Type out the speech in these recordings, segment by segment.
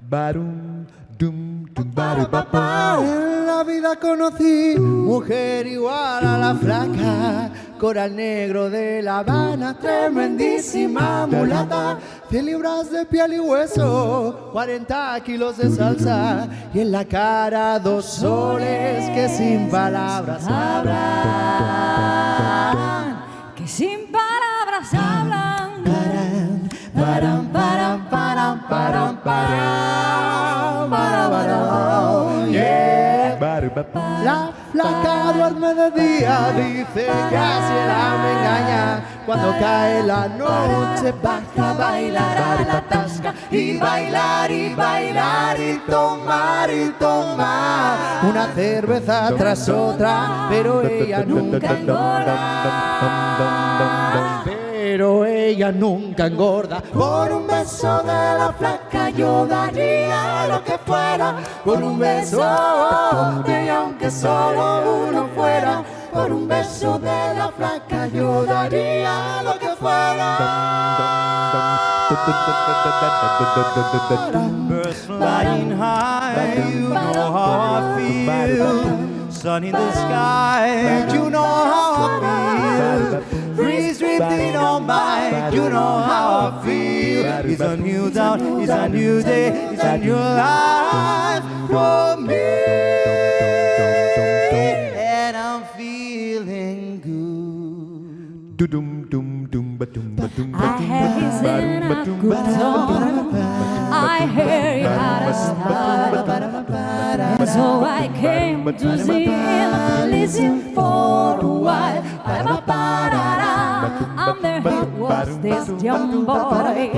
Barum, dum, dum, baru, ba, ba. En la vida conocí mujer igual a la flaca, coral negro de La Habana, tremendísima mulata, 100 libras de piel y hueso, 40 kilos de salsa y en la cara 2 soles que sin palabras hablan, que sin palabras hablan. Param, param, param, param, param, param, param, yeah. Baru, ba, ba. La flaca duerme de día, dice que así la me engaña. Cuando cae la noche baja a bailar a la tasca y bailar y bailar y tomar una cerveza tras otra, pero ella nunca engorda. Pero ella nunca engorda. Por un beso de la flaca yo daría lo que fuera. Por un beso de ella, aunque solo uno fuera. Por un beso de la flaca yo daría lo que fuera. Birds flying high, you know how I feel. Sun in the sky, you know how I feel. Breeze drifting on by, you know how I feel. It's a new dawn, it's a new day, it's a new life for me. And I'm feeling good. Dum, dum, dum, ba, dum, ba, dum, ba, I dum, had his ba, in dum, a ba, dum, good ba, dum, song. I heard he had a style. And so I came to see him, listen for a while. And there he was, this young boy,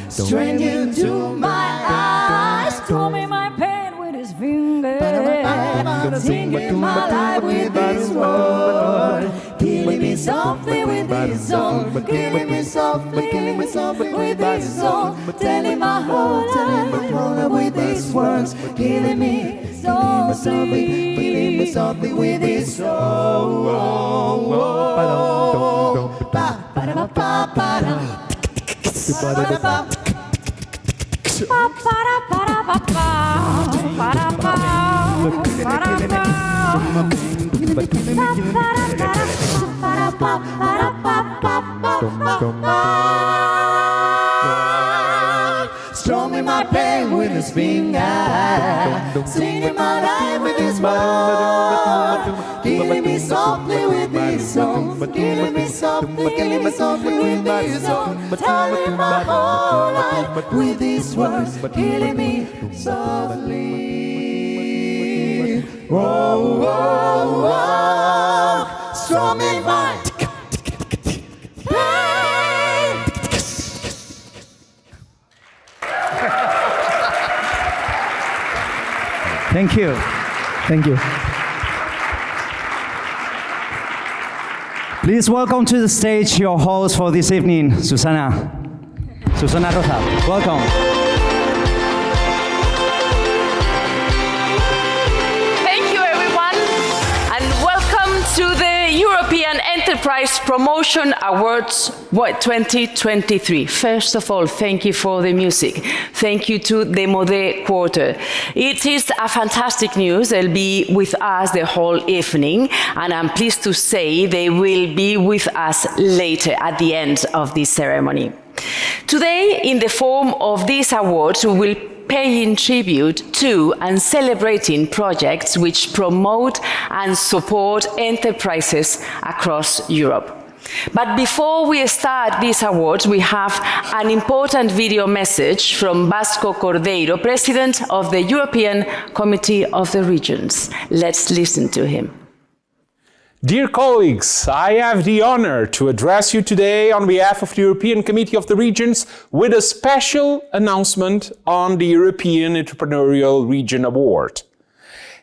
stranger to my eyes, strumming my pain with his fingers, singing my life with his word, killing me softly with his song, killing me softly with his song, telling my whole life with his words, killing me softly with his song. Strumming my pain with his finger, singing my life with his word, killing me softly with his song, killing me softly with his song, telling my whole life with his words, killing me softly. Whoa, whoa, whoa, strumming my pain. Thank you. Thank you. Please welcome to the stage your host for this evening, Susana Rosa. Welcome. Thank you, everyone, and welcome to the European Enterprise Promotion Awards 2023. First of all, thank you for the music. Thank you to the Modé Quarter. It is a fantastic news. They'll be with us the whole evening, and I'm pleased to say they will be with us later at the end of this ceremony. Today, in the form of these awards, we will paying tribute to and celebrating projects which promote and support enterprises across Europe. But before we start these awards, we have an important video message from Vasco Cordeiro, President of the European Committee of the Regions. Let's listen to him. Dear colleagues, I have the honor to address you today on behalf of the European Committee of the Regions with a special announcement on the European Entrepreneurial Region Award.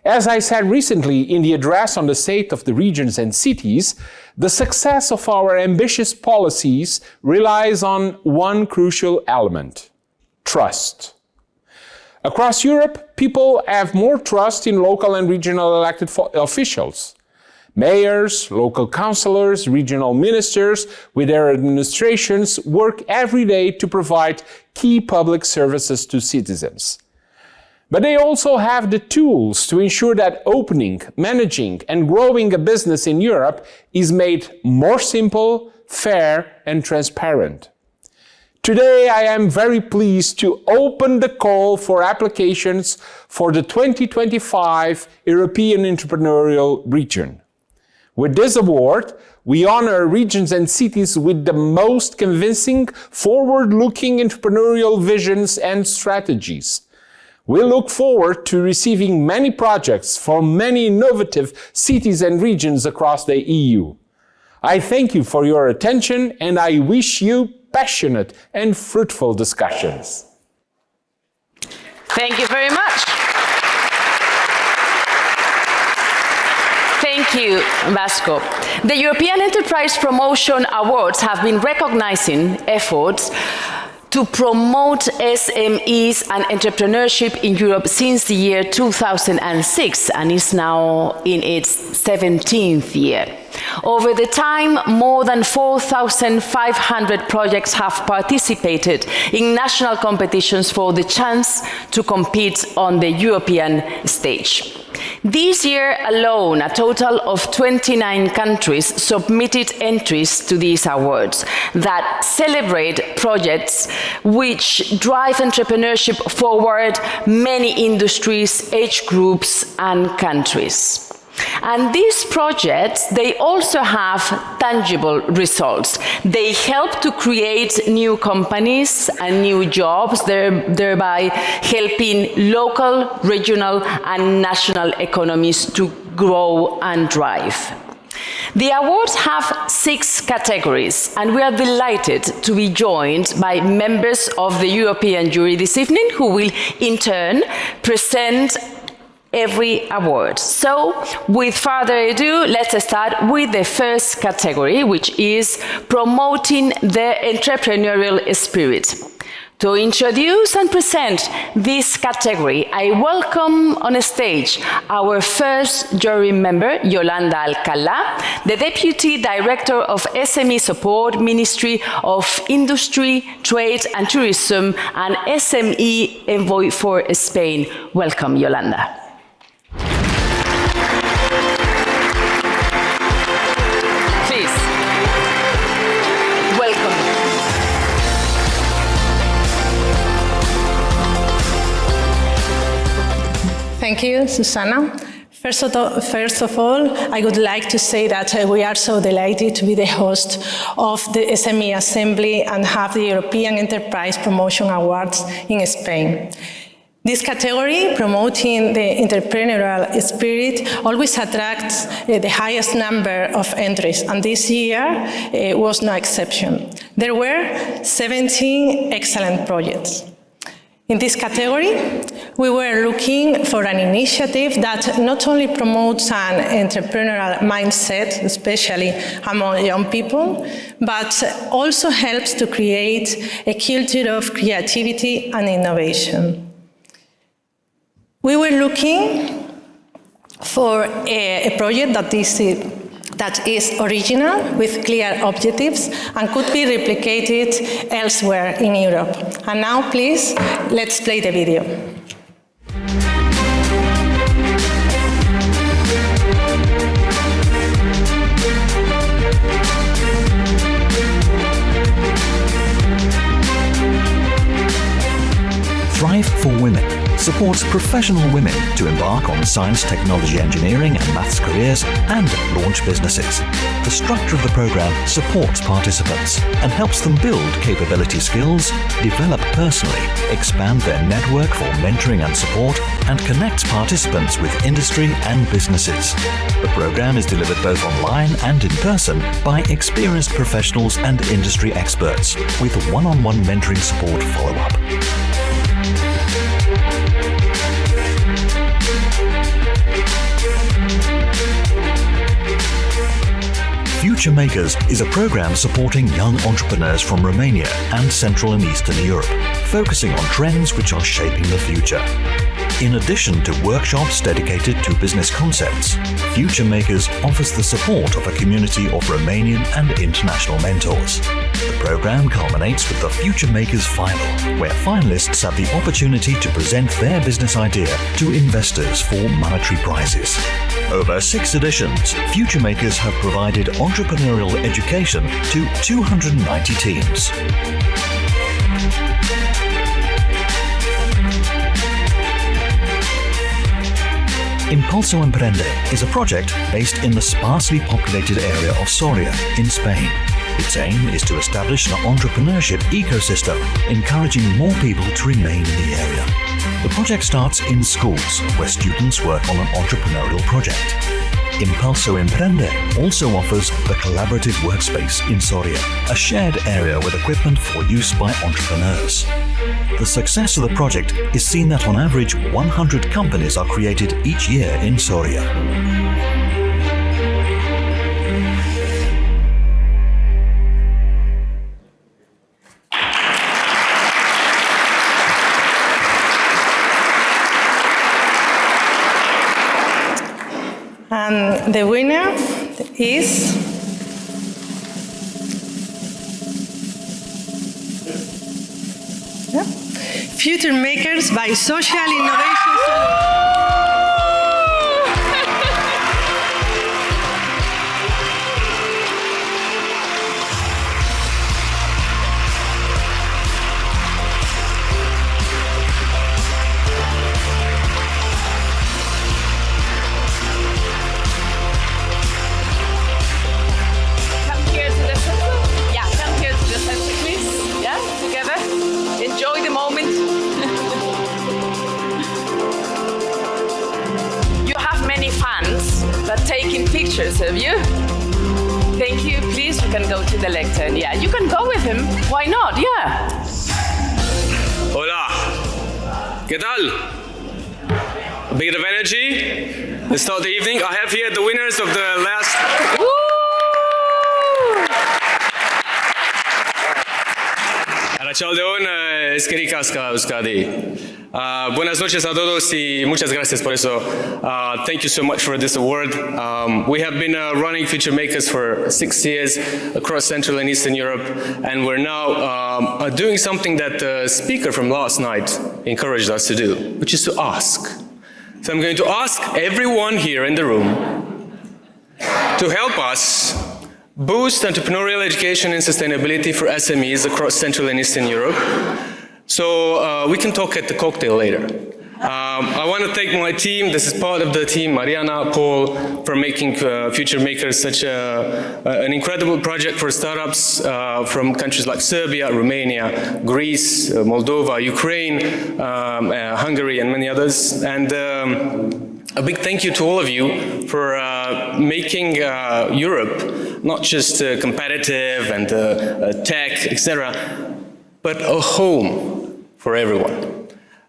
As I said recently in the address on the state of the regions and cities, the success of our ambitious policies relies on one crucial element: trust. Across Europe, people have more trust in local and regional elected officials. Mayors, local councillors, regional ministers, with their administrations, work every day to provide key public services to citizens. But they also have the tools to ensure that opening, managing, and growing a business in Europe is made more simple, fair, and transparent. Today, I am very pleased to open the call for applications for the 2025 European Entrepreneurial Region. With this award, we honor regions and cities with the most convincing, forward-looking entrepreneurial visions and strategies. We look forward to receiving many projects from many innovative cities and regions across the EU. I thank you for your attention, and I wish you passionate and fruitful discussions. Thank you very much. Thank you, Vasco. The European Enterprise Promotion Awards have been recognizing efforts to promote SMEs and entrepreneurship in Europe since the year 2006 and is now in its 17th year. Over the time, more than 4,500 projects have participated in national competitions for the chance to compete on the European stage. This year alone, a total of 29 countries submitted entries to these awards that celebrate projects which drive entrepreneurship forward, many industries, age groups, and countries. And these projects, they also have tangible results. They help to create new companies and new jobs, thereby helping local, regional, and national economies to grow and drive. The awards have 6 categories, and we are delighted to be joined by members of the European jury this evening, who will in turn present every award. So, with further ado, let's start with the first category, which is promoting the entrepreneurial spirit. To introduce and present this category, I welcome on stage our first jury member, Yolanda Alcalá, the Deputy Director of SME Support, Ministry of Industry, Trade and Tourism, and SME Envoy for Spain. Welcome, Yolanda. Thank you, Susana. First of all, I would like to say that we are so delighted to be the host of the SME Assembly and have the European Enterprise Promotion Awards in Spain. This category, promoting the entrepreneurial spirit, always attracts the highest number of entries, and this year was no exception. There were 17 excellent projects. In this category, we were looking for an initiative that not only promotes an entrepreneurial mindset, especially among young people, but also helps to create a culture of creativity and innovation. We were looking for a project that is original, with clear objectives, and could be replicated elsewhere in Europe. And now, please, let's play the video. Thrive for Women supports professional women to embark on science, technology, engineering and maths careers and launch businesses. The structure of the program supports participants and helps them build capability skills, develop personally, expand their network for mentoring and support, and connect participants with industry and businesses. The program is delivered both online and in person by experienced professionals and industry experts with one-on-one mentoring support follow-up. Future Makers is a program supporting young entrepreneurs from Romania and Central and Eastern Europe, focusing on trends which are shaping the future. In addition to workshops dedicated to business concepts, Future Makers offers the support of a community of Romanian and international mentors. The programme culminates with the Future Makers Final, where finalists have the opportunity to present their business idea to investors for monetary prizes. Over 6 editions, Future Makers have provided entrepreneurial education to 290 teams. Impulso Emprende is a project based in the sparsely populated area of Soria in Spain. Its aim is to establish an entrepreneurship ecosystem, encouraging more people to remain in the area. The project starts in schools, where students work on an entrepreneurial project. Impulso Emprende also offers the collaborative workspace in Soria, a shared area with equipment for use by entrepreneurs. The success of the project is seen that on average 100 companies are created each year in Soria. And the winner is Future Makers by Social Innovation Solutions. Enjoy the moment. You have many fans that taking pictures of you. Thank you. Please, you can go to the lectern. Yeah, you can go with him. Why not? Yeah. Hola. ¿Qué tal? A bit of energy. Let's start the evening. I have here the winners of the last... Woo! Arachaldeon, Eskerikaska, Euskadi. Buenas noches a todos y muchas gracias por eso. Thank you so much for this award. We have been running Future Makers for 6 years across Central and Eastern Europe, and we're now doing something that the speaker from last night encouraged us to do, which is to ask. So I'm going to ask everyone here in the room to help us boost entrepreneurial education and sustainability for SMEs across Central and Eastern Europe. So we can talk at the cocktail later. I want to thank my team. This is part of the team, Mariana, Paul, for making Future Makers such an incredible project for startups from countries like Serbia, Romania, Greece, Moldova, Ukraine, Hungary, and many others. And a big thank you to all of you for making Europe not just competitive and tech, etc., but a home for everyone.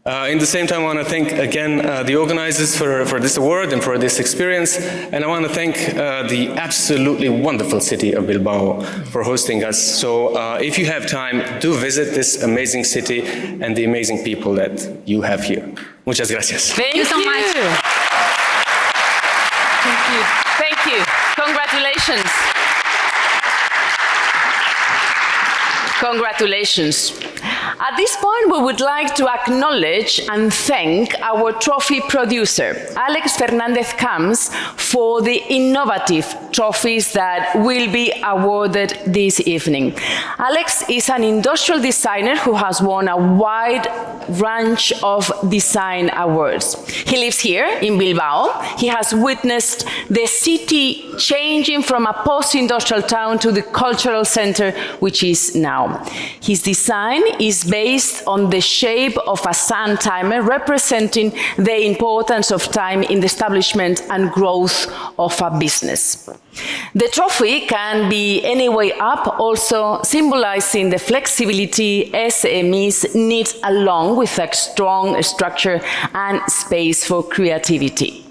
In the same time, I want to thank again the organizers for this award and for this experience, and I want to thank the absolutely wonderful city of Bilbao for hosting us. So if you have time, do visit this amazing city and the amazing people that you have here. Muchas gracias. Thank you so much. Thank you. Thank you. Congratulations. Congratulations. At this point, we would like to acknowledge and thank our trophy producer, Alex Fernandez Camps, for the innovative trophies that will be awarded this evening. Alex is an industrial designer who has won a wide range of design awards. He lives here in Bilbao. He has witnessed the city changing from a post-industrial town to the cultural center, which is now. His design is based on the shape of a sun timer, representing the importance of time in the establishment and growth of a business. The trophy can be any way up, also symbolizing the flexibility SMEs need along with a strong structure and space for creativity.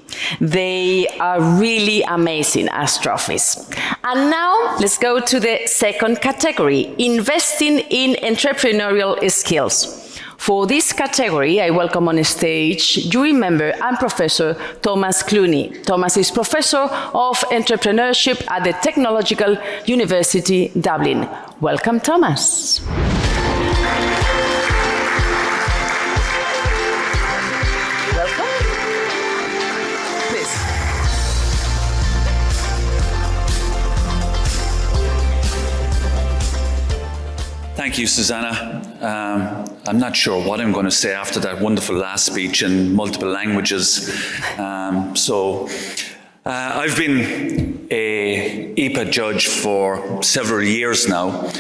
They are really amazing as trophies. And now let's go to the second category, investing in entrepreneurial skills. For this category, I welcome on stage jury member and professor Thomas Clooney. Thomas is professor of entrepreneurship at the Technological University, Dublin. Welcome, Thomas. Welcome. Please. Thank you, Susanna. I'm not sure what I'm going to say after that wonderful last speech in multiple languages. I've been a EPA judge for several years now,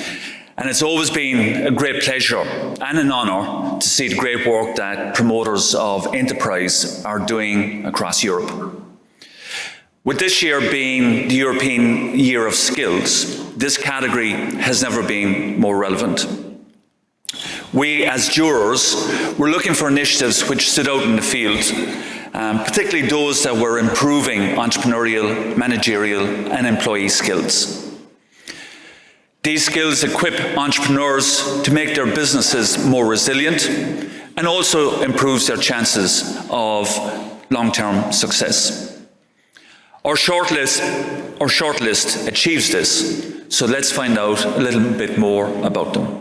and it's always been a great pleasure and an honour to see the great work that promoters of enterprise are doing across Europe. With this year being the European Year of Skills, this category has never been more relevant. We, as jurors, were looking for initiatives which stood out in the field, particularly those that were improving entrepreneurial, managerial, and employee skills. These skills equip entrepreneurs to make their businesses more resilient and also improves their chances of long-term success. Our shortlist achieves this, so let's find out a little bit more about them.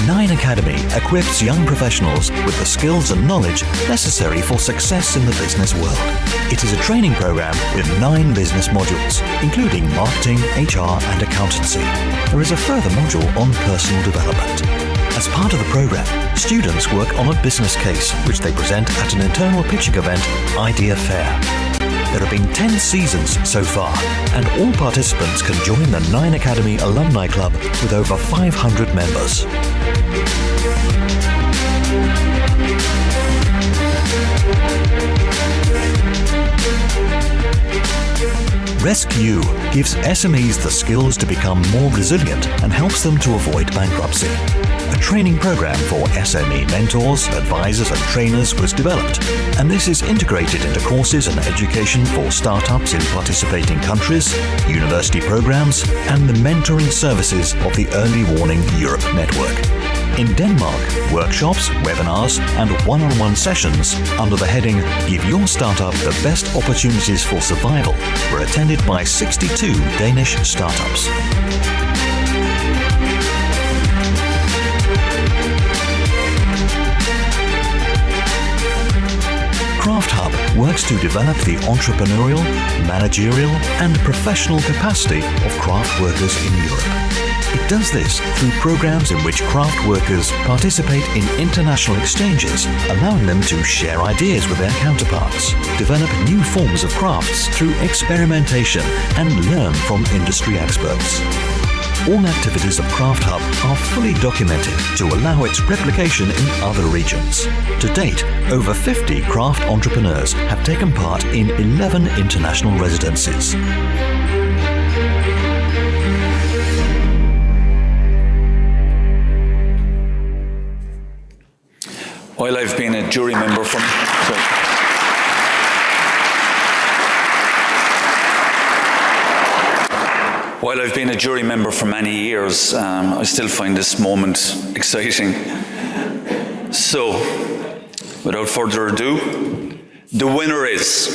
Nine Academy equips young professionals with the skills and knowledge necessary for success in the business world. It is a training program with 9 business modules, including marketing, HR, and accountancy. There is a further module on personal development. As part of the program, students work on a business case, which they present at an internal pitching event, Idea Fair. There have been 10 seasons so far, and all participants can join the 9 Academy Alumni Club with over 500 members. Rescue gives SMEs the skills to become more resilient and helps them to avoid bankruptcy. A training program for SME mentors, advisors and trainers was developed, and this is integrated into courses and education for startups in participating countries, university programs, and the mentoring services of the Early Warning Europe network. In Denmark, workshops, webinars, and one-on-one sessions under the heading Give Your Startup the Best Opportunities for Survival were attended by 62 Danish startups. Craft Hub works to develop the entrepreneurial, managerial, and professional capacity of craft workers in Europe. It does this through programs in which craft workers participate in international exchanges, allowing them to share ideas with their counterparts, develop new forms of crafts through experimentation, and learn from industry experts. All activities of Craft Hub are fully documented to allow its replication in other regions. To date, over 50 craft entrepreneurs have taken part in 11 international residencies. While I've been a jury member from... While I've been a jury member for many years, I still find this moment exciting. So, without further ado, the winner is...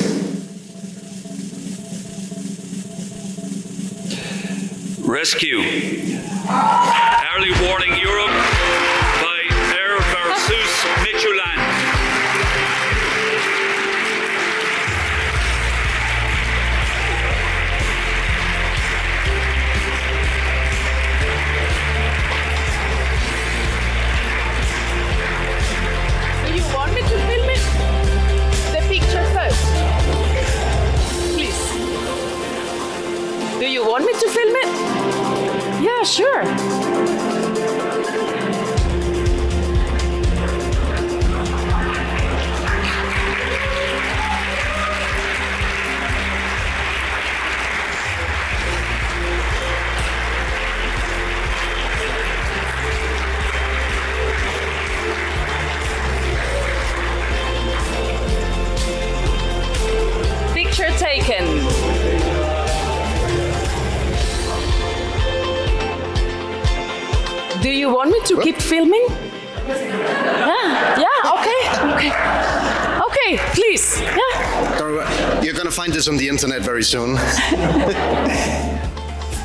Rescue, Early Warning Europe by Air versus Michelin. Do you want me to film it? The picture first. Please. Do you want me to film it? Yeah, sure. Picture taken. Do you want me to keep filming? Yeah, okay. Okay, please. Yeah. You're going to find this on the internet very soon.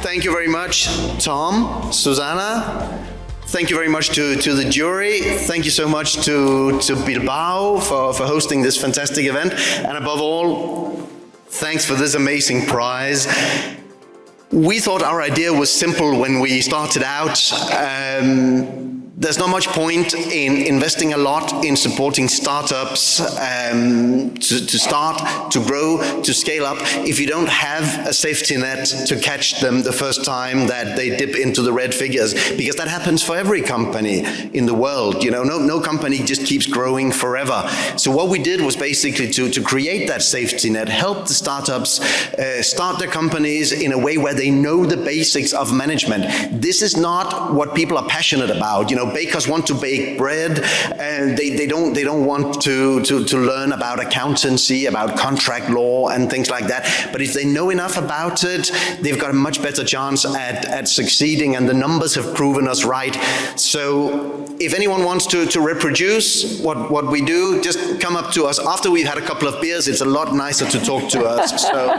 Thank you very much, Tom, Susanna. Thank you very much to the jury. Thank you so much to Bilbao for hosting this fantastic event. And above all, thanks for this amazing prize. We thought our idea was simple when we started out. There's not much point in investing a lot in supporting startups to start, to grow, to scale up if you don't have a safety net to catch them the first time that they dip into the red figures, because that happens for every company in the world. You know, no company just keeps growing forever. So what we did was basically to create that safety net, help the startups start their companies in a way where they know the basics of management. This is not what people are passionate about. You know, bakers want to bake bread, and they don't want to learn about accountancy, about contract law and things like that. But if they know enough about it, they've got a much better chance at succeeding, and the numbers have proven us right. So if anyone wants to reproduce what we do, just come up to us. After we've had a couple of beers, it's a lot nicer to talk to us. So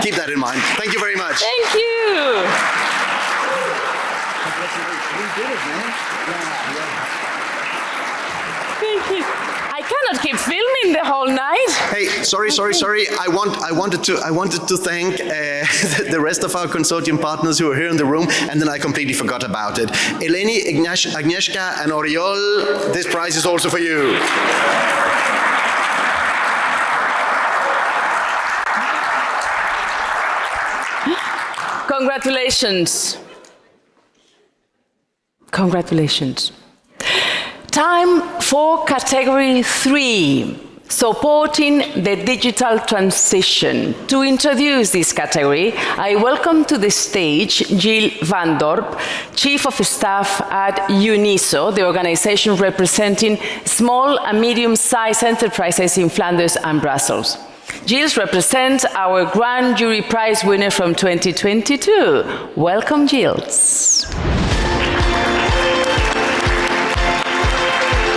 keep that in mind. Thank you very much. Thank you. Thank you. I cannot keep filming the whole night. Hey, sorry. I wanted to thank the rest of our consortium partners who are here in the room, and then I completely forgot about it. Eleni, Agnieszka, and Oriol, this prize is also for you. Congratulations. Congratulations. Time for category 3, supporting the digital transition. To introduce this category, I welcome to the stage Jill Van Dorp, Chief of Staff at UNISO, the organization representing small and medium-sized enterprises in Flanders and Brussels. Gilles represents our Grand Jury Prize winner from 2022. Welcome, Gilles.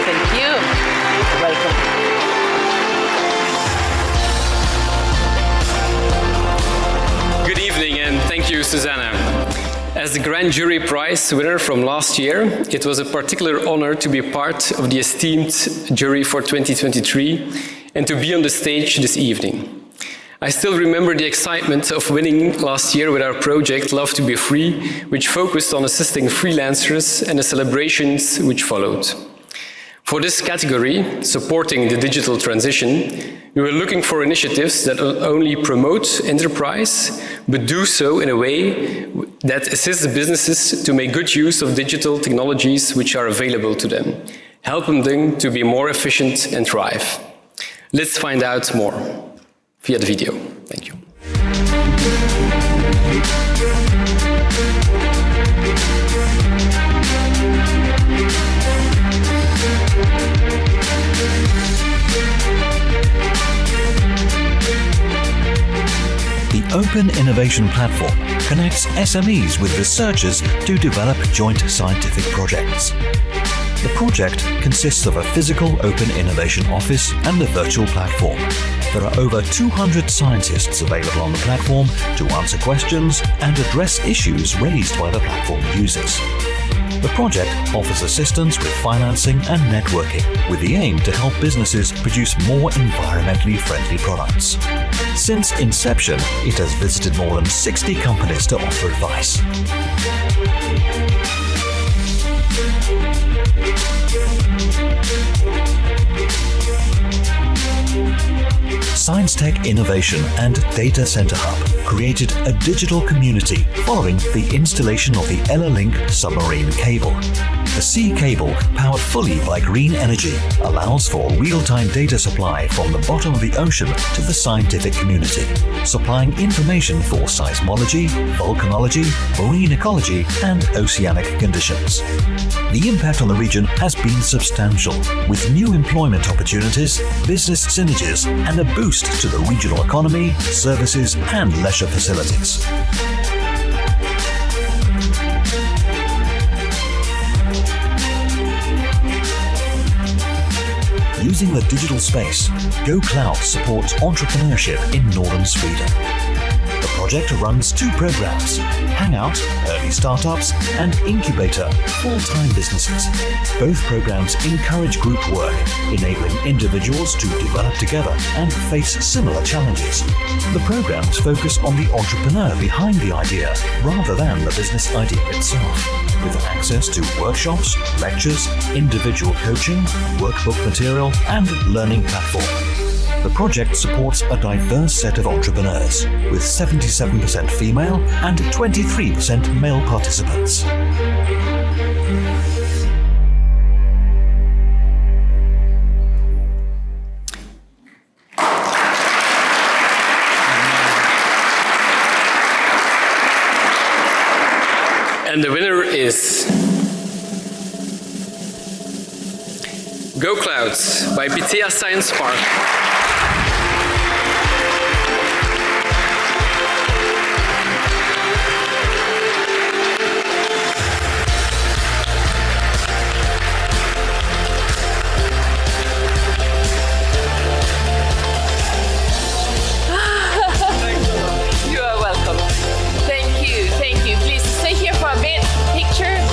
Thank you. Welcome. Good evening, and thank you, Susanna. As the Grand Jury Prize winner from last year, it was a particular honor to be part of the esteemed jury for 2023 and to be on the stage this evening. I still remember the excitement of winning last year with our project Love to be Free, which focused on assisting freelancers, and the celebrations which followed. For this category, supporting the digital transition, we were looking for initiatives that not only promote enterprise, but do so in a way that assists businesses to make good use of digital technologies which are available to them, helping them to be more efficient and thrive. Let's find out more via the video. Thank you. The Open Innovation Platform connects SMEs with researchers to develop joint scientific projects. The project consists of a physical Open Innovation Office and a virtual platform. There are over 200 scientists available on the platform to answer questions and address issues raised by the platform users. The project offers assistance with financing and networking, with the aim to help businesses produce more environmentally friendly products. Since inception, it has visited more than 60 companies to offer advice. Science Tech Innovation and Data Center Hub created a digital community following the installation of the Ella-Link submarine cable. The sea cable, powered fully by green energy, allows for real-time data supply from the bottom of the ocean to the scientific community, supplying information for seismology, volcanology, marine ecology, and oceanic conditions. The impact on the region has been substantial, with new employment opportunities, business synergies, and a boost to the regional economy, services, and leisure facilities. Using the digital space, Go Cloud supports entrepreneurship in northern Sweden. The project runs 2 programs: Hangout, early startups, and Incubator, full-time businesses. Both programs encourage group work, enabling individuals to develop together and face similar challenges. The programs focus on the entrepreneur behind the idea rather than the business idea itself, with access to workshops, lectures, individual coaching, workbook material, and learning platform. The project supports a diverse set of entrepreneurs, with 77% female and 23% male participants. And the winner is Go Clouds by Bithea Science Park. You are welcome. Thank you, thank you. Please stay here for a bit. Pictures.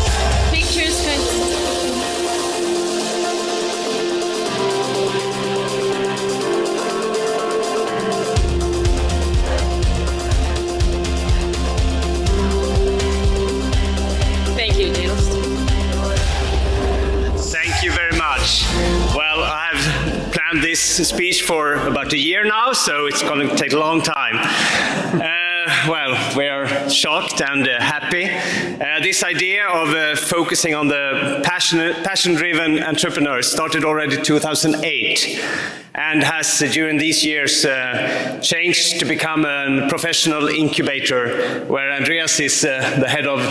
Thank you, Niels. Thank you very much. Well, I've planned this speech for about a year now, so it's going to take a long time. Well, we're shocked and happy. This idea of focusing on the passion-driven entrepreneurs started already in 2008 and has, during these years, changed to become a professional incubator, where Andreas is the head of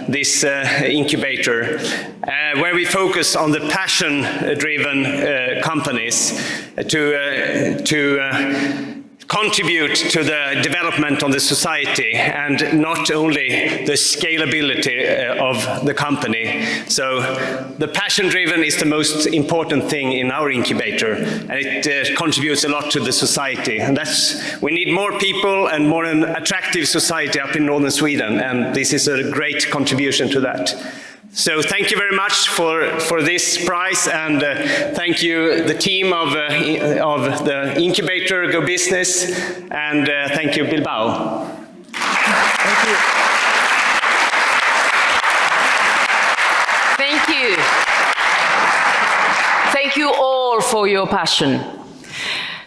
this incubator, where we focus on the passion-driven companies to contribute to the development of the society and not only the scalability of the company. So the passion-driven is the most important thing in our incubator, and it contributes a lot to the society. And we need more people and more an attractive society up in northern Sweden, and this is a great contribution to that. So thank you very much for this prize, and thank you the team of the incubator Go Business, and thank you Bilbao. Thank you. Thank you. Thank you all for your passion.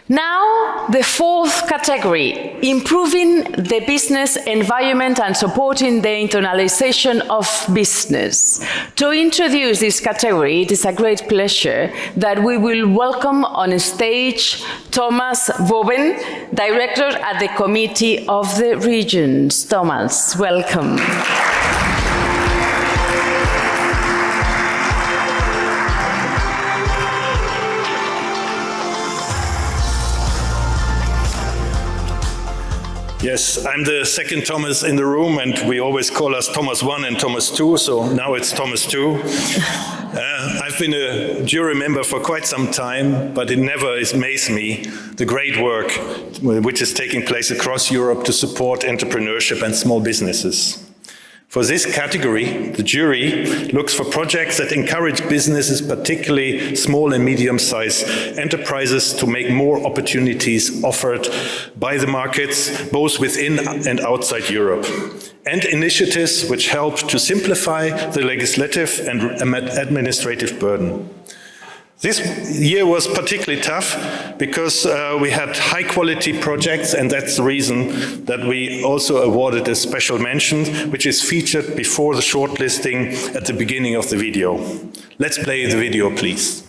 Now, the 4th category, improving the business environment and supporting the internationalization of business. To introduce this category, it is a great pleasure that we will welcome on stage Thomas Woben, Director at the Committee of the Regions. Thomas, welcome. Yes, I'm the second Thomas in the room, and we always call us Thomas 1 and Thomas 2, so now it's Thomas 2. I've been a jury member for quite some time, but it never amazed me the great work which is taking place across Europe to support entrepreneurship and small businesses. For this category, the jury looks for projects that encourage businesses, particularly small and medium-sized enterprises, to make more opportunities offered by the markets, both within and outside Europe, and initiatives which help to simplify the legislative and administrative burden. This year was particularly tough because we had high-quality projects, and that's the reason that we also awarded a special mention, which is featured before the shortlisting at the beginning of the video. Let's play the video, please.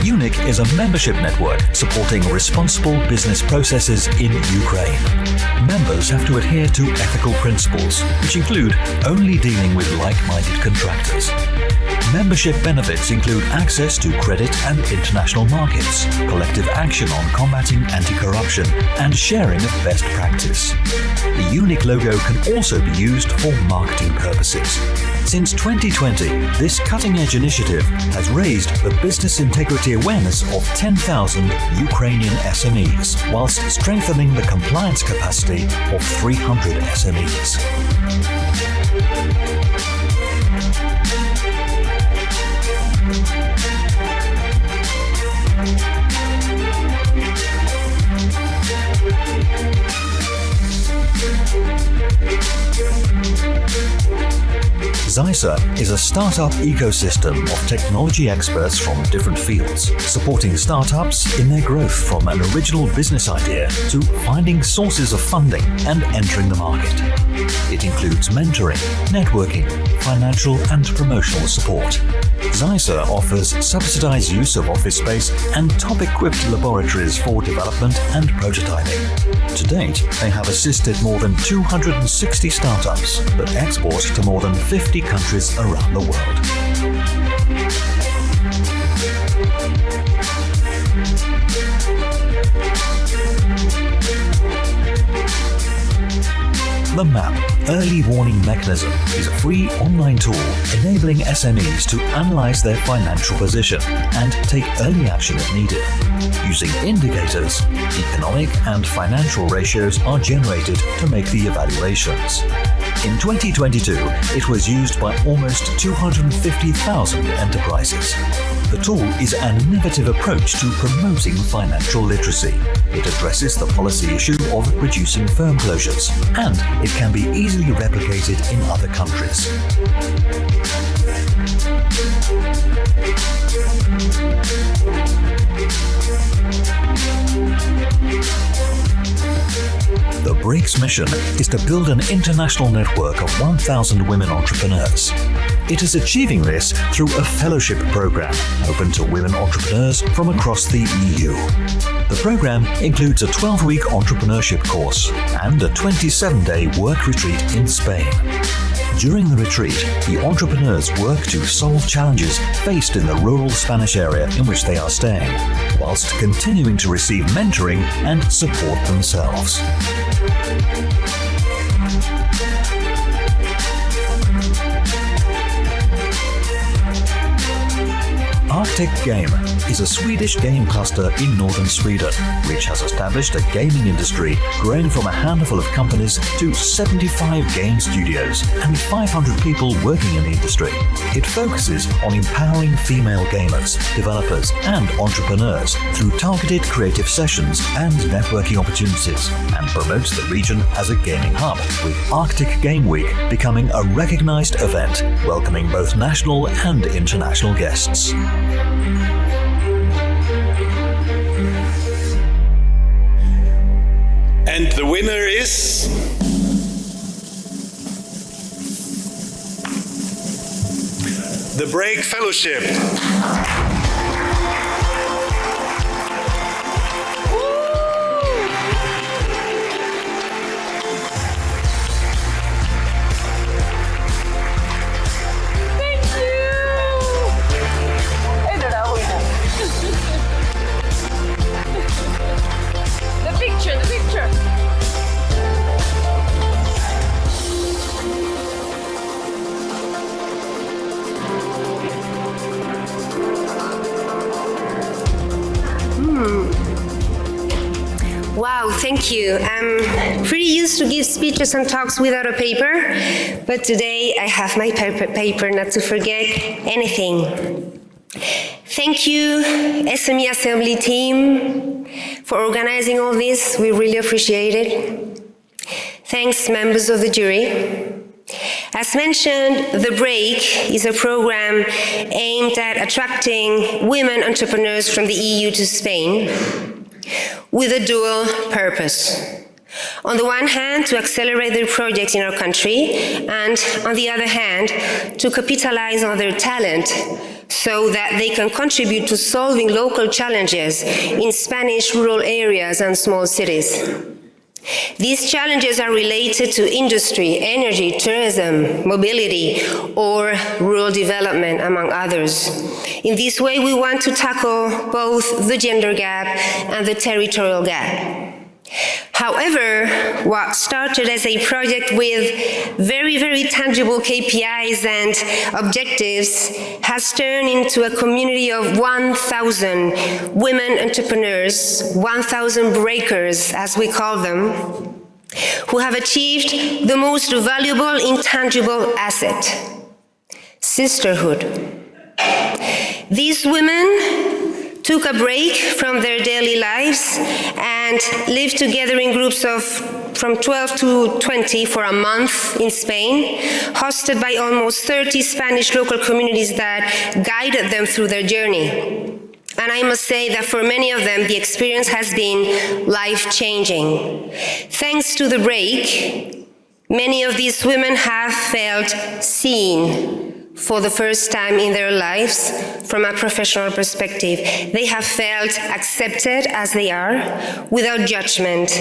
UNIC is a membership network supporting responsible business processes in Ukraine. Members have to adhere to ethical principles, which include only dealing with like-minded contractors. Membership benefits include access to credit and international markets, collective action on combating anti-corruption, and sharing of best practice. The unique logo can also be used for marketing purposes. Since 2020, this cutting-edge initiative has raised the business integrity awareness of 10,000 Ukrainian SMEs, whilst strengthening the compliance capacity of 300 SMEs. ZISA is a startup ecosystem of technology experts from different fields, supporting startups in their growth from an original business idea to finding sources of funding and entering the market. It includes mentoring, networking, financial and promotional support. ZISA offers subsidized use of office space and top-equipped laboratories for development and prototyping. To date, they have assisted more than 260 startups that export to more than 50 countries around the world. The MAP Early Warning Mechanism is a free online tool enabling SMEs to analyze their financial position and take early action if needed. Using indicators, economic and financial ratios are generated to make the evaluations. In 2022, it was used by almost 250,000 enterprises. The tool is an innovative approach to promoting financial literacy. It addresses the policy issue of reducing firm closures, and it can be easily replicated in other countries. The BREAK's mission is to build an international network of 1,000 women entrepreneurs. It is achieving this through a fellowship program open to women entrepreneurs from across the EU. The program includes a 12-week entrepreneurship course and a 27-day work retreat in Spain. During the retreat, the entrepreneurs work to solve challenges faced in the rural Spanish area in which they are staying, whilst continuing to receive mentoring and support themselves. Arctic Game is a Swedish game cluster in northern Sweden, which has established a gaming industry growing from a handful of companies to 75 game studios and 500 people working in the industry. It focuses on empowering female gamers, developers, and entrepreneurs through targeted creative sessions and networking opportunities, and promotes the region as a gaming hub, with Arctic Game Week becoming a recognized event, welcoming both national and international guests. And the winner is... the BREAK Fellowship. Wow, thank you. I'm pretty used to give speeches and talks without a paper, but today I have my paper not to forget anything. Thank you, SME Assembly team, for organizing all this. We really appreciate it. Thanks, members of the jury. As mentioned, The BREAK is a program aimed at attracting women entrepreneurs from the EU to Spain with a dual purpose. On the one hand, to accelerate their projects in our country, and on the other hand, to capitalize on their talent so that they can contribute to solving local challenges in Spanish rural areas and small cities. These challenges are related to industry, energy, tourism, mobility, or rural development, among others. In this way, we want to tackle both the gender gap and the territorial gap. However, what started as a project with very tangible KPIs and objectives has turned into a community of 1,000 women entrepreneurs, 1,000 breakers, as we call them, who have achieved the most valuable intangible asset: sisterhood. These women took a break from their daily lives and lived together in groups of from 12 to 20 for a month in Spain, hosted by almost 30 Spanish local communities that guided them through their journey. And I must say that for many of them, the experience has been life-changing. Thanks to the break, many of these women have felt seen for the first time in their lives from a professional perspective. They have felt accepted as they are, without judgment.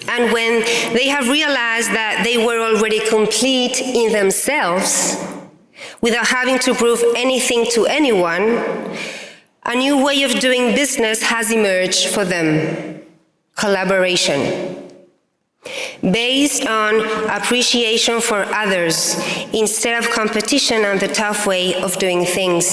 And when they have realized that they were already complete in themselves, without having to prove anything to anyone, a new way of doing business has emerged for them: collaboration. Based on appreciation for others instead of competition and the tough way of doing things.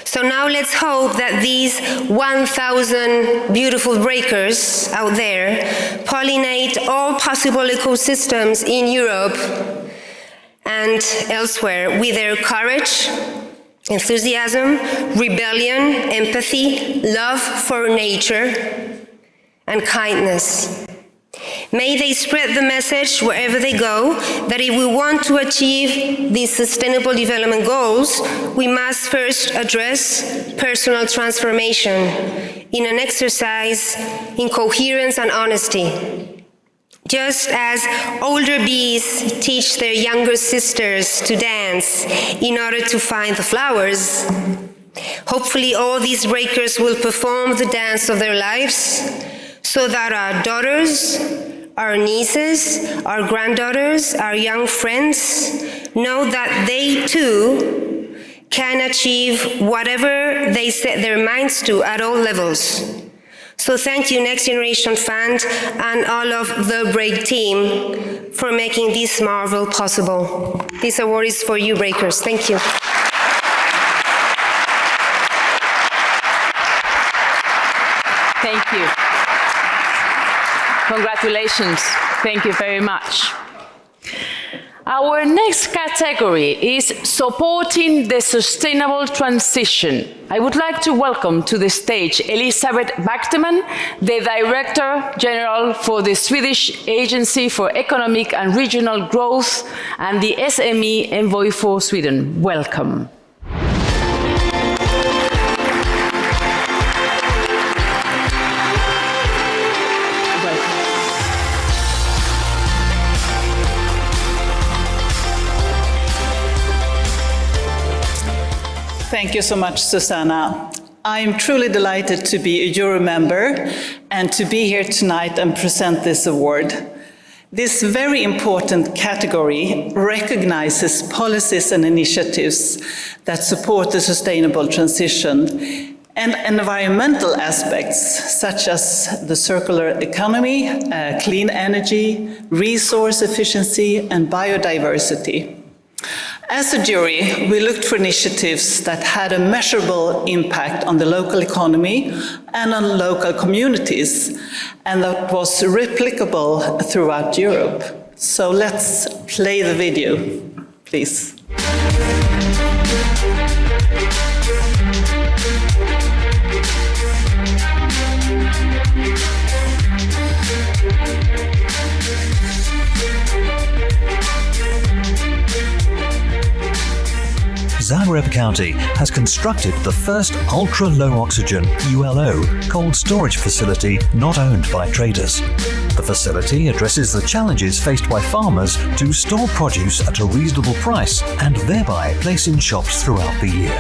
So now let's hope that these 1,000 beautiful breakers out there pollinate all possible ecosystems in Europe and elsewhere with their courage, enthusiasm, rebellion, empathy, love for nature, and kindness. May they spread the message wherever they go that if we want to achieve these sustainable development goals, we must first address personal transformation in an exercise in coherence and honesty. Just as older bees teach their younger sisters to dance in order to find the flowers, hopefully all these breakers will perform the dance of their lives so that our daughters, our nieces, our granddaughters, our young friends know that they too can achieve whatever they set their minds to at all levels. So thank you, Next Generation Fund and all of the Break team for making this marvel possible. This award is for you, Breakers. Thank you. Thank you. Congratulations. Thank you very much. Our next category is supporting the sustainable transition. I would like to welcome to the stage Elisabeth Backteman, the Director General for the Swedish Agency for Economic and Regional Growth and the SME Envoy for Sweden. Welcome. Thank you so much, Susanna. I'm truly delighted to be a Euro member and to be here tonight and present this award. This very important category recognizes policies and initiatives that support the sustainable transition and environmental aspects such as the circular economy, clean energy, resource efficiency, and biodiversity. As a jury, we looked for initiatives that had a measurable impact on the local economy and on local communities, and that was replicable throughout Europe. So let's play the video, please. Zagreb County has constructed the first ultra-low oxygen ULO cold storage facility not owned by traders. The facility addresses the challenges faced by farmers to store produce at a reasonable price and thereby place in shops throughout the year.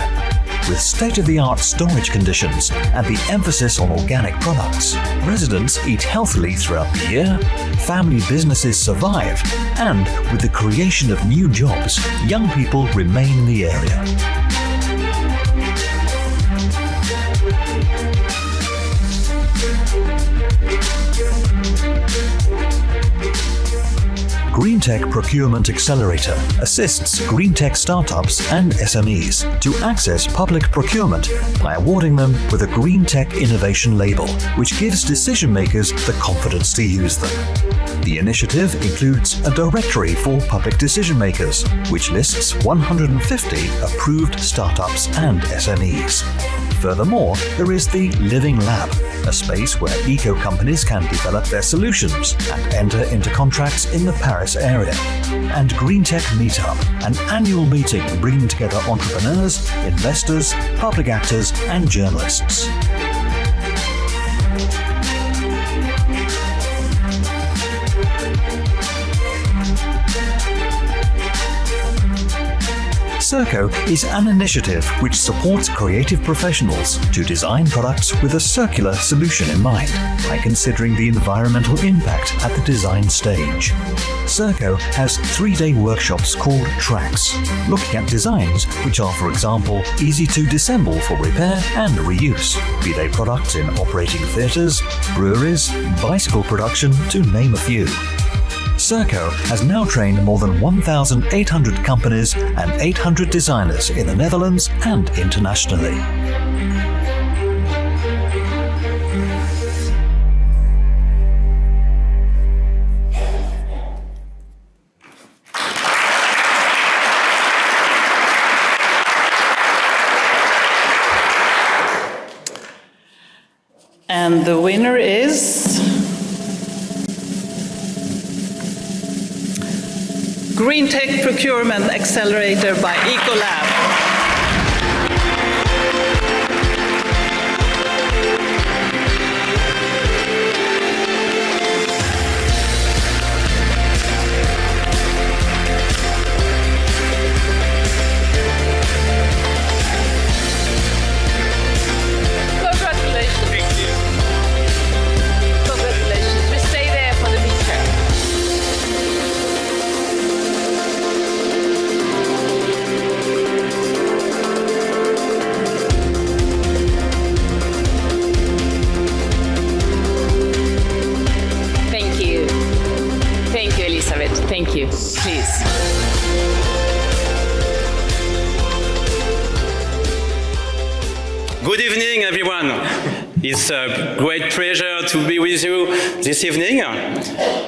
With state-of-the-art storage conditions and the emphasis on organic products, residents eat healthily throughout the year, family businesses survive, and with the creation of new jobs, young people remain in the area. Green Tech Procurement Accelerator assists green tech startups and SMEs to access public procurement by awarding them with a Green Tech Innovation label, which gives decision makers the confidence to use them. The initiative includes a directory for public decision makers, which lists 150 approved startups and SMEs. Furthermore, there is the Living Lab, a space where eco-companies can develop their solutions and enter into contracts in the Paris area. And Green Tech Meetup, an annual meeting bringing together entrepreneurs, investors, public actors, and journalists. Circo is an initiative which supports creative professionals to design products with a circular solution in mind by considering the environmental impact at the design stage. Circo has 3-day workshops called tracks, looking at designs which are, for example, easy to disassemble for repair and reuse, be they products in operating theatres, breweries, bicycle production, to name a few. Circo has now trained more than 1,800 companies and 800 designers in the Netherlands and internationally. And the winner is Green Tech Procurement Accelerator by Ecolab. Thank you. Please. Good evening, everyone. It's a great pleasure to be with you this evening.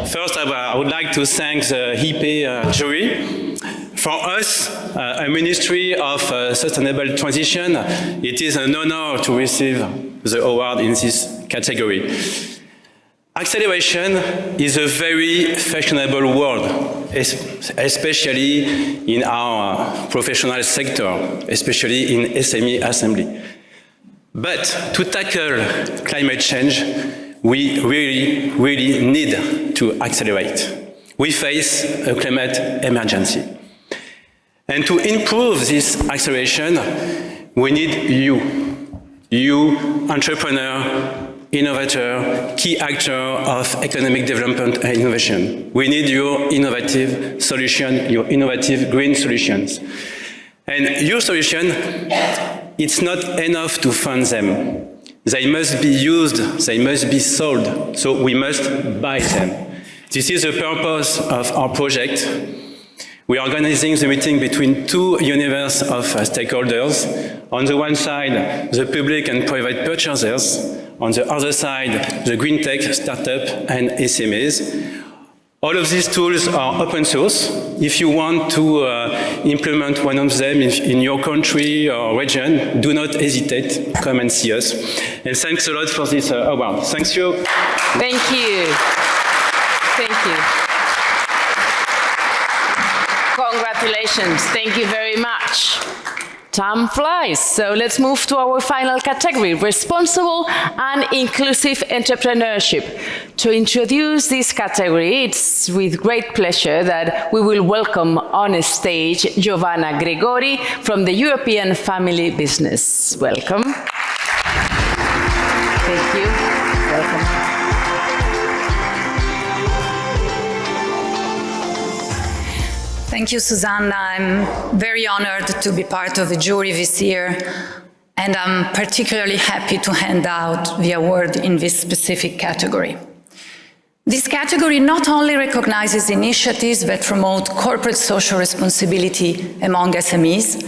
First, I would like to thank the HIPE jury. For us, a Ministry of Sustainable Transition, it is an honor to receive the award in this category. Acceleration is a very fashionable word, especially in our professional sector, especially in SME Assembly. But to tackle climate change, we really need to accelerate. We face a climate emergency. And to improve this acceleration, we need you entrepreneur, innovator, key actor of economic development and innovation. We need your innovative solution, your innovative green solutions. And your solution, it's not enough to fund them. They must be used, they must be sold, so we must buy them. This is the purpose of our project. We are organizing the meeting between two universes of stakeholders. On the one side, the public and private purchasers. On the other side, the green tech startup and SMEs. All of these tools are open source. If you want to implement one of them in your country or region, do not hesitate. Come and see us. And thanks a lot for this award. Thank you. Thank you. Thank you. Congratulations. Thank you very much. Time flies, so let's move to our final category, responsible and inclusive entrepreneurship. To introduce this category, it's with great pleasure that we will welcome on stage Giovanna Gregori from the European Family Business. Welcome. Thank you. Welcome. Thank you, Susanna. I'm very honored to be part of the jury this year, and I'm particularly happy to hand out the award in this specific category. This category not only recognizes initiatives that promote corporate social responsibility among SMEs,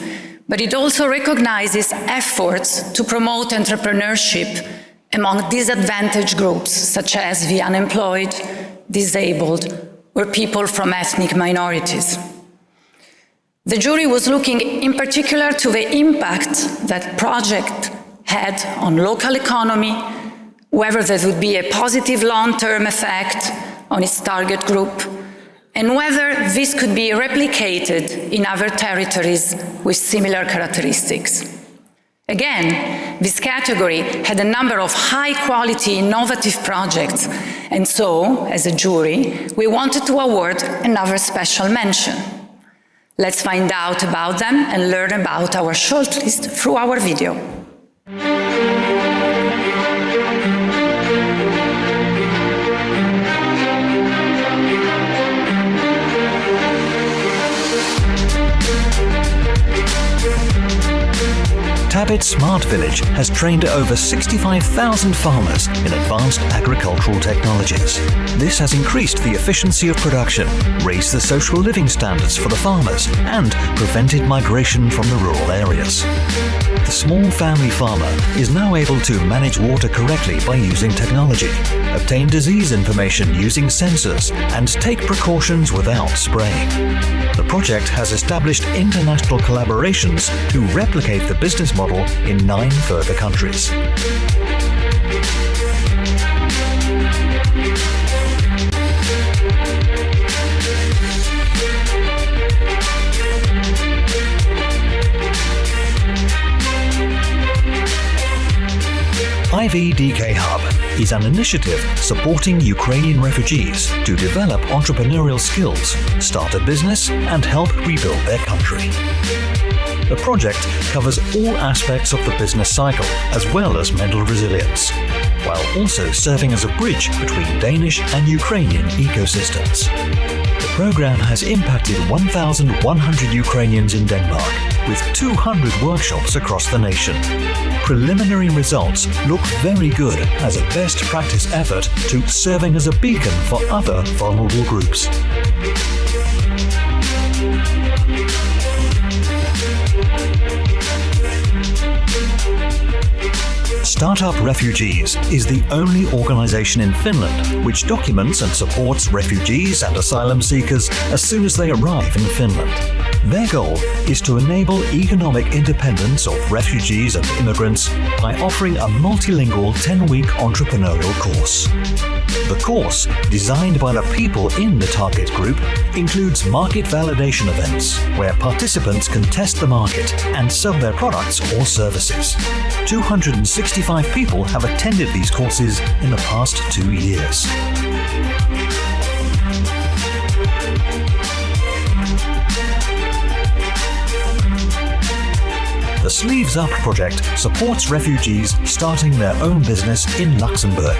but it also recognizes efforts to promote entrepreneurship among disadvantaged groups, such as the unemployed, disabled, or people from ethnic minorities. The jury was looking in particular to the impact that project had on local economy, whether there would be a positive long-term effect on its target group, and whether this could be replicated in other territories with similar characteristics. Again, this category had a number of high-quality, innovative projects, and so, as a jury, we wanted to award another special mention. Let's find out about them and learn about our shortlist through our video. Tabit Smart Village has trained over 65,000 farmers in advanced agricultural technologies. This has increased the efficiency of production, raised the social living standards for the farmers, and prevented migration from the rural areas. The small family farmer is now able to manage water correctly by using technology, obtain disease information using sensors, and take precautions without spraying. The project has established international collaborations to replicate the business model in 9 further countries. IVDK Hub is an initiative supporting Ukrainian refugees to develop entrepreneurial skills, start a business, and help rebuild their country. The project covers all aspects of the business cycle, as well as mental resilience, while also serving as a bridge between Danish and Ukrainian ecosystems. The program has impacted 1,100 Ukrainians in Denmark, with 200 workshops across the nation. Preliminary results look very good as a best practice effort to serving as a beacon for other vulnerable groups. Startup Refugees is the only organization in Finland which documents and supports refugees and asylum seekers as soon as they arrive in Finland. Their goal is to enable economic independence of refugees and immigrants by offering a multilingual 10-week entrepreneurial course. The course, designed by the people in the target group, includes market validation events where participants can test the market and sell their products or services. 265 people have attended these courses in the past 2 years. The Sleeves Up project supports refugees starting their own business in Luxembourg.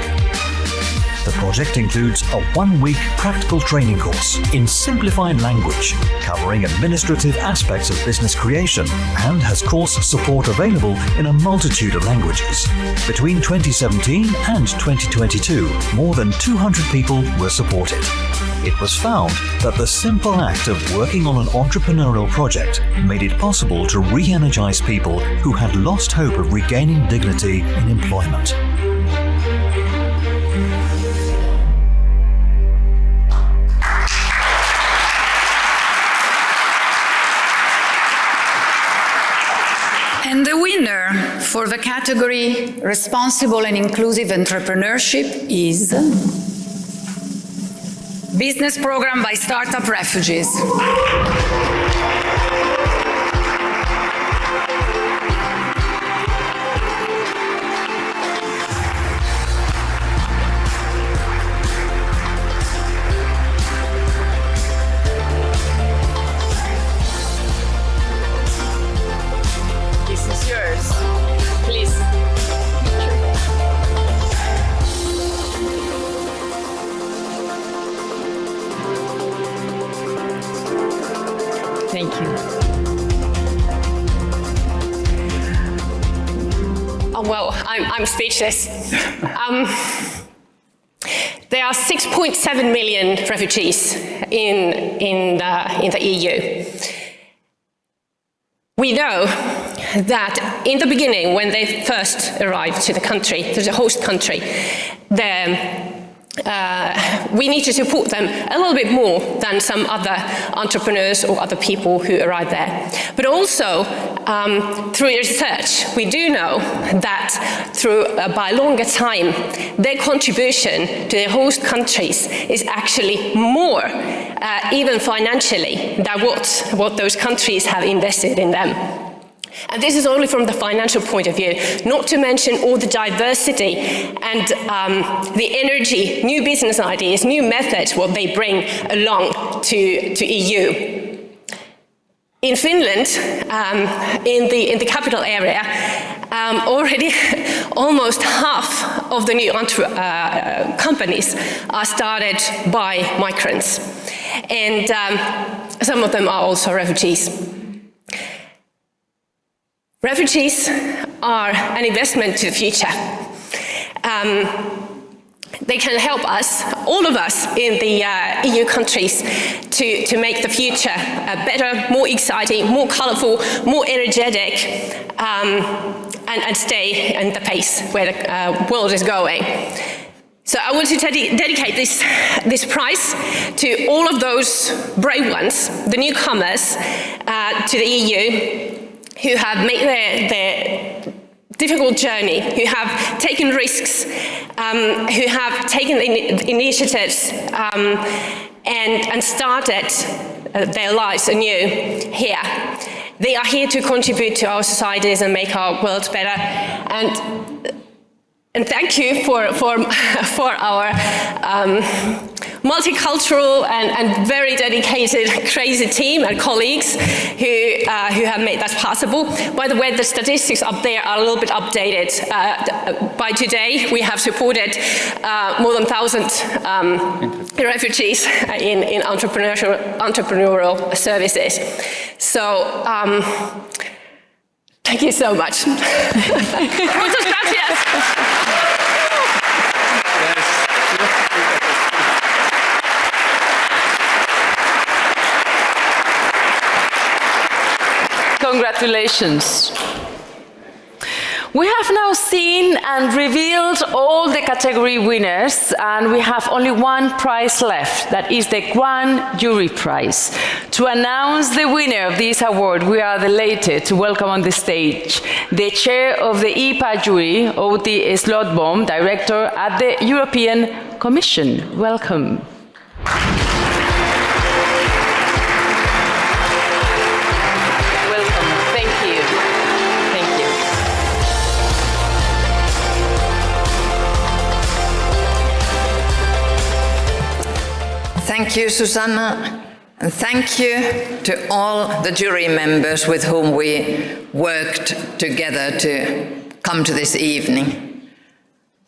The project includes a 1-week practical training course in simplified language, covering administrative aspects of business creation, and has course support available in a multitude of languages. Between 2017 and 2022, more than 200 people were supported. It was found that the simple act of working on an entrepreneurial project made it possible to re-energize people who had lost hope of regaining dignity in employment. And the winner for the category Responsible and Inclusive Entrepreneurship is Business Program by Startup Refugees. well, I'm speechless. There are 6.7 million refugees in the EU. We know that in the beginning, when they first arrived to the country, to the host country, we need to support them a little bit more than some other entrepreneurs or other people who arrive there. But also, through research, we do know that by longer time, their contribution to their host countries is actually more, even financially, than what those countries have invested in them. And this is only from the financial point of view, not to mention all the diversity and the energy, new business ideas, new methods, what they bring along to EU. In Finland, in the capital area, already almost half of the new companies are started by migrants. And some of them are also refugees. Refugees are an investment to the future. They can help us, all of us in the EU countries, to make the future better, more exciting, more colorful, more energetic, and stay in the pace where the world is going. So I want to dedicate this prize to all of those brave ones, the newcomers to the EU, who have made their difficult journey, who have taken risks, who have taken initiatives and started their lives anew here. They are here to contribute to our societies and make our world better. And thank you for our multicultural and very dedicated, crazy team and colleagues who have made that possible. By the way, the statistics up there are a little bit updated. By today, we have supported more than 1,000 refugees in entrepreneurial services. So, thank you so much. Muchas gracias. Congratulations. We have now seen and revealed all the category winners, and we have only one prize left, that is the Grand Jury Prize. To announce the winner of this award, we are delighted to welcome on the stage the chair of the IPA jury, Outi Slotboom, director at the European Commission. Welcome. Thank you, Susanna, and thank you to all the jury members with whom we worked together to come to this evening.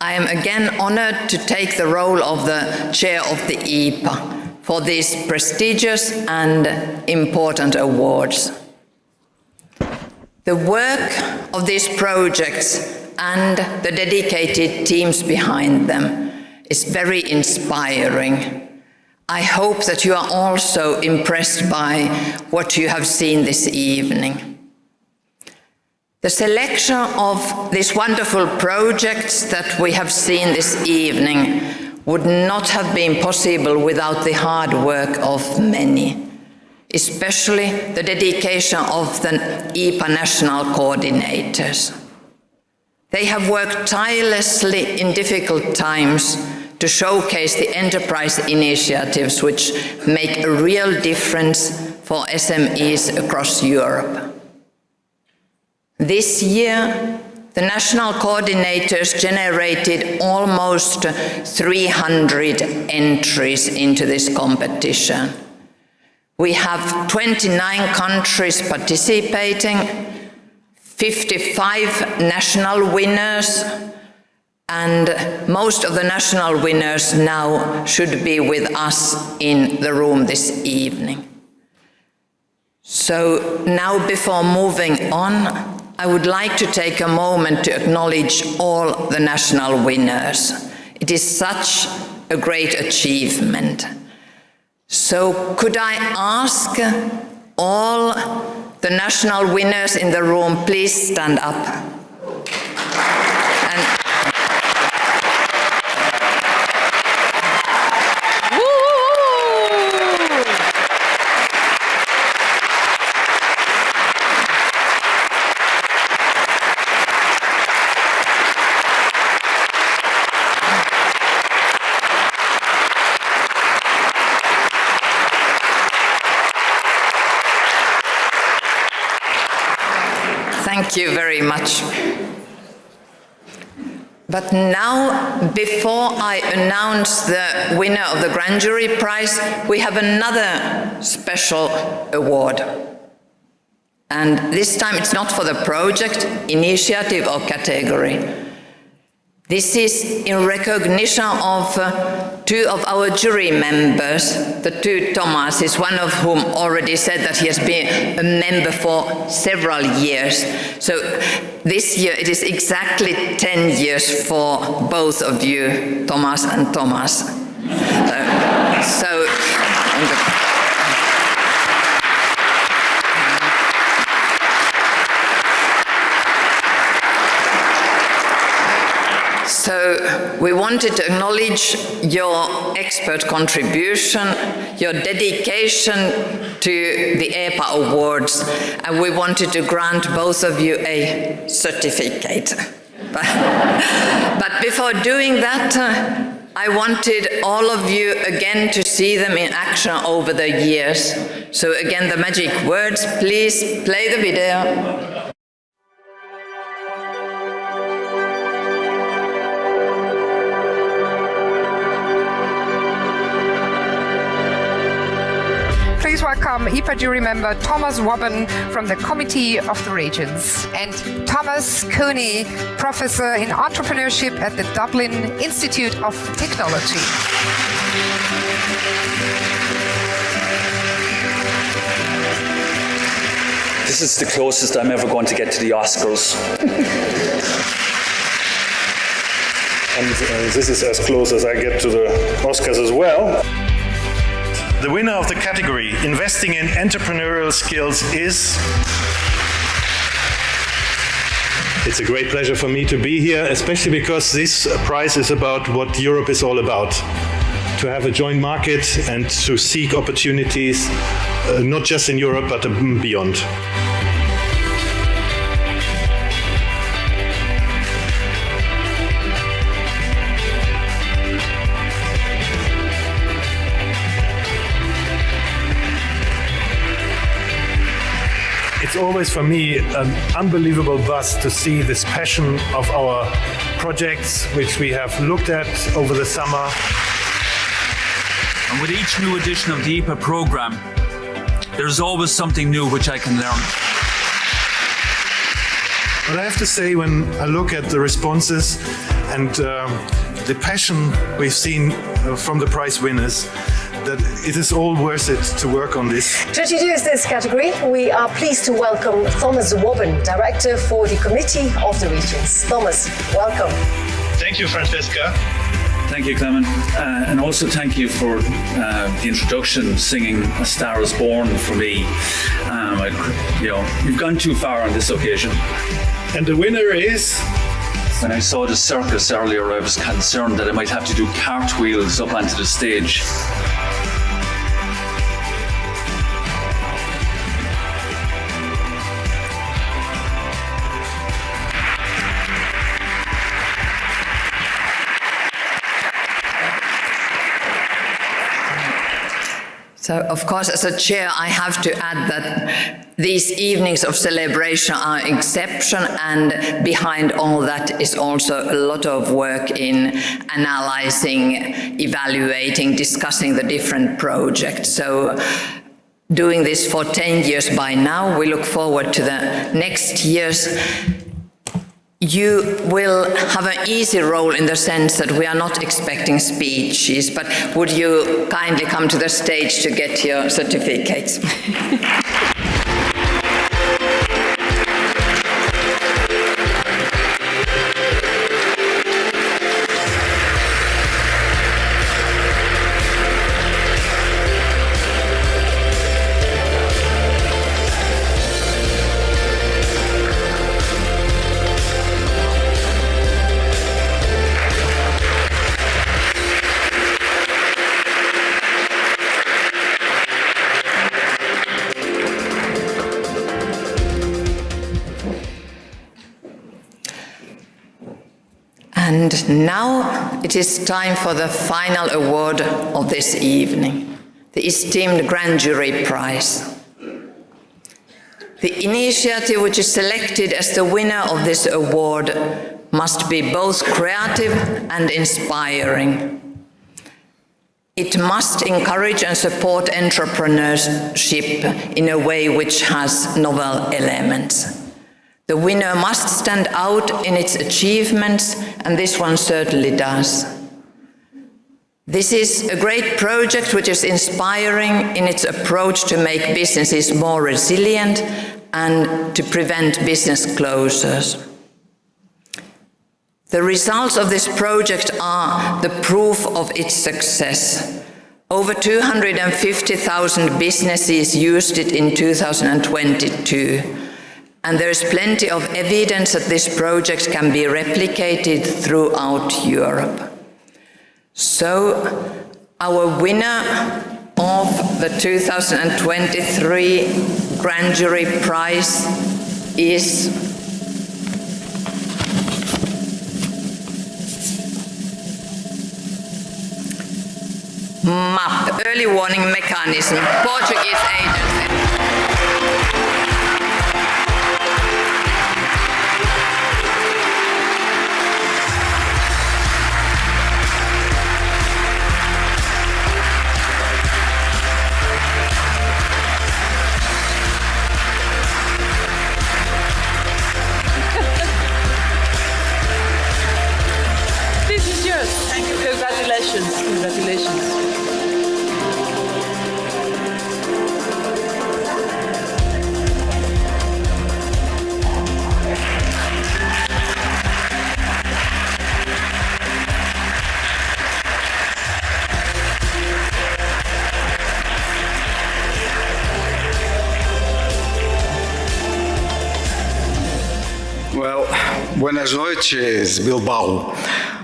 I am again honored to take the role of the chair of the IPA for these prestigious and important awards. The work of these projects and the dedicated teams behind them is very inspiring. I hope that you are also impressed by what you have seen this evening. The selection of these wonderful projects that we have seen this evening would not have been possible without the hard work of many, especially the dedication of the IPA national coordinators. They have worked tirelessly in difficult times to showcase the enterprise initiatives which make a real difference for SMEs across Europe. This year, the national coordinators generated almost 300 entries into this competition. We have 29 countries participating, 55 national winners, and most of the national winners now should be with us in the room this evening. So now, before moving on, I would like to take a moment to acknowledge all the national winners. It is such a great achievement. So could I ask all the national winners in the room, please stand up. Thank you very much. But now, before I announce the winner of the Grand Jury Prize, we have another special award. And this time it's not for the project, initiative, or category. This is in recognition of two of our jury members, the two Thomases, one of whom already said that he has been a member for several years. So this year it is exactly 10 years for both of you, Thomas and Thomas. So we wanted to acknowledge your expert contribution, your dedication to the EPA Awards, and we wanted to grant both of you a certificate. But before doing that, I wanted all of you again to see them in action over the years. So again, the magic words, please play the video. Please welcome EPA jury member Thomas Wobben from the Committee of the Regions and Thomas Cooney, Professor in Entrepreneurship at the Dublin Institute of Technology. This is the closest I'm ever going to get to the Oscars. And this is as close as I get to the Oscars as well. The winner of the category, Investing in Entrepreneurial Skills, is... It's a great pleasure for me to be here, especially because this prize is about what Europe is all about. To have a joint market and to seek opportunities, not just in Europe, but beyond. It's always for me an unbelievable buzz to see this passion of our projects, which we have looked at over the summer. And with each new edition of the EPA program, there's always something new which I can learn. But I have to say, when I look at the responses and the passion we've seen from the prize winners, that it is all worth it to work on this. To introduce this category, we are pleased to welcome Thomas Wobben, Director for the Committee of the Regions. Thomas, welcome. Thank you, Francesca. Thank you, Clement. And also thank you for the introduction, singing A Star is Born for me. You've gone too far on this occasion. And the winner is... When I saw the circus earlier, I was concerned that I might have to do cartwheels up onto the stage. So, of course, as a chair, I have to add that these evenings of celebration are exception, and behind all that is also a lot of work in analyzing, evaluating, discussing the different projects. So, doing this for 10 years by now, we look forward to the next years. You will have an easy role in the sense that we are not expecting speeches, but would you kindly come to the stage to get your certificates? And now it is time for the final award of this evening, the esteemed Grand Jury Prize. The initiative which is selected as the winner of this award must be both creative and inspiring. It must encourage and support entrepreneurship in a way which has novel elements. The winner must stand out in its achievements, and this one certainly does. This is a great project which is inspiring in its approach to make businesses more resilient and to prevent business closures. The results of this project are the proof of its success. Over 250,000 businesses used it in 2022, and there is plenty of evidence that this project can be replicated throughout Europe. So, our winner of the 2023 Grand Jury Prize is MAP, Early Warning Mechanism, Portuguese agency. This is yours. Thank you. Congratulations. Congratulations. Well, buenas noches, Bilbao.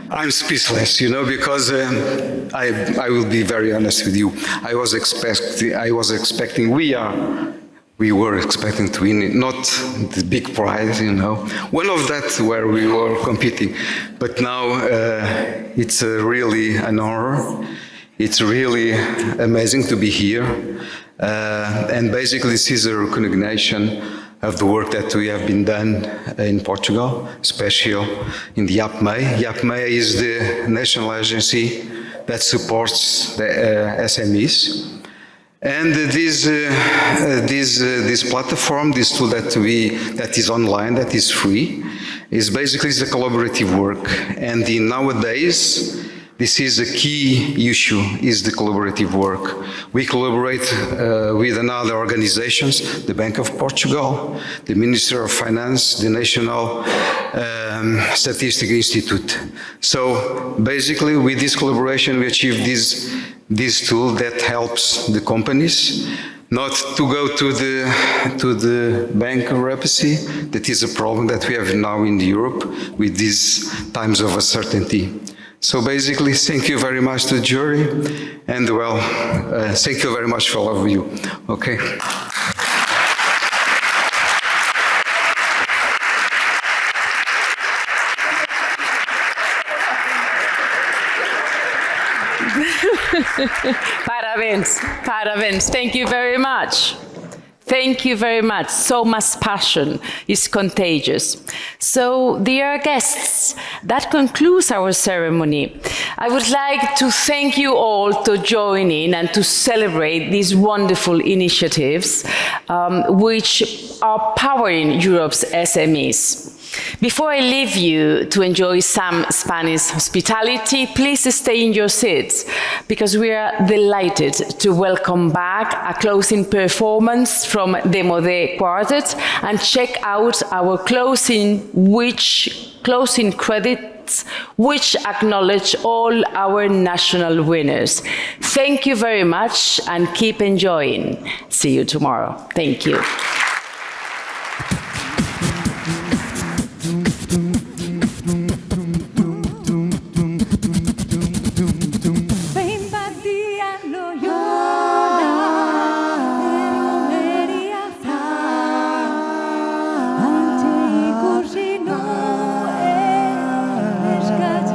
I'm speechless, because I will be very honest with you. we were expecting to win it, not the big prize, One of that where we were competing, but now it's really an honor. It's really amazing to be here, and basically this is a recognition of the work that we have been done in Portugal, especially in the IAPMEI. IAPMEI is the national agency that supports the SMEs. And this platform, this tool that is online, that is free, is basically the collaborative work. And nowadays, this is a key issue, is the collaborative work. We collaborate with another organizations, the Bank of Portugal, the Ministry of Finance, the National Statistical Institute. So basically, with this collaboration, we achieve this tool that helps the companies not to go to the bankruptcy. That is a problem that we have now in Europe with these times of uncertainty. So basically, thank you very much to the jury, and thank you very much for all of you. Okay. Parabéns. Thank you very much. Thank you very much. So much passion is contagious. So, dear guests, that concludes our ceremony. I would like to thank you all to join in and to celebrate these wonderful initiatives which are powering Europe's SMEs. Before I leave you to enjoy some Spanish hospitality, please stay in your seats, because we are delighted to welcome back a closing performance from the Modé Quartet and check out our closing credits which acknowledge all our national winners. Thank you very much and keep enjoying. See you tomorrow. Thank you. Ante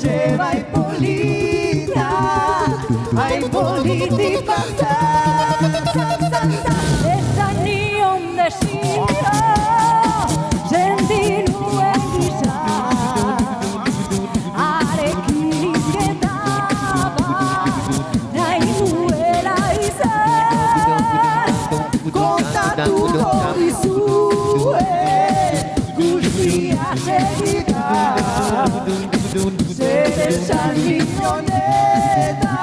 se va Hipólita, a Hipólita Eta nion desira, sentir nuen gisa, arekin izketaba, nahi nuela izan, kontatuko dizue, guztia segida, zer esan nion eta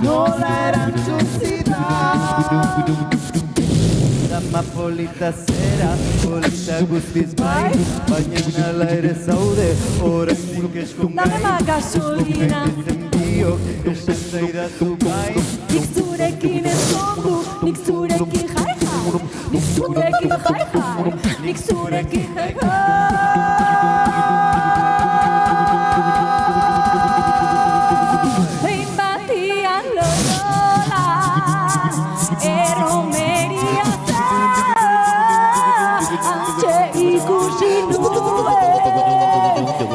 nola erantzun zidan. Dama polita zera, polita guztiz bai, baina nala ere zaude, oraindik eskun gai. Dame gasolina, Biok esan zaidatu bai. nik zurekin ezkondu, nik zurekin jai-jai, nik zurekin jai-jai, nik zurekin jai-jai. Behin batian lola, erromeria antxe ikusi nuen,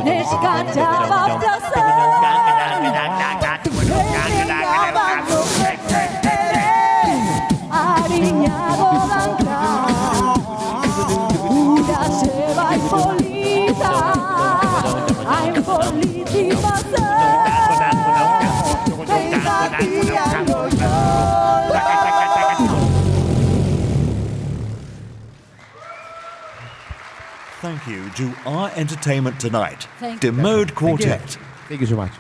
neskatxaba plaza. Arinago danka, ura se va Hipólita, hain politi bazen, behin batian lola. Thank you to our entertainment tonight, Thank you. Demode Quartet. Thank you so much.